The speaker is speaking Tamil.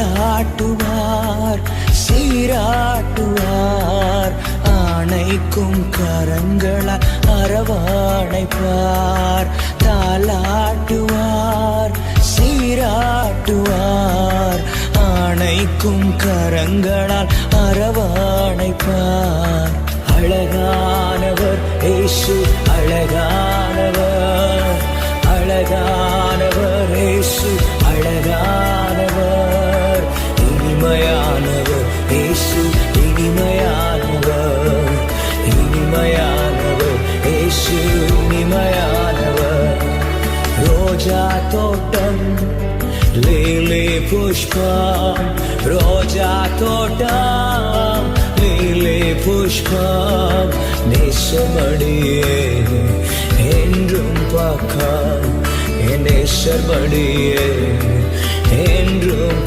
தாலாட்டுவார், சீராட்டுவார். ஆணைக்கும் கரங்களால் அரவணைப்பார். தாலாட்டுவார், சீராட்டுவார். ஆணைக்கும் கரங்களால் அரவணைப்பார். அழகானவர் இயேசு, அழகானவர், அழகானவர் இயேசு, அழகானவர். இனிமையானவர் இயேசு, இனிமையானவர், இனிமையானவர் இயேசு, இனிமையானவர். ரோஜா தோட்டம், லிலி புஷ்பம், ரோஜா தோட்டம், லிலி புஷ்பம். நேசமடியே என்றும் பக்கம், என் நேசமடியே என்றும்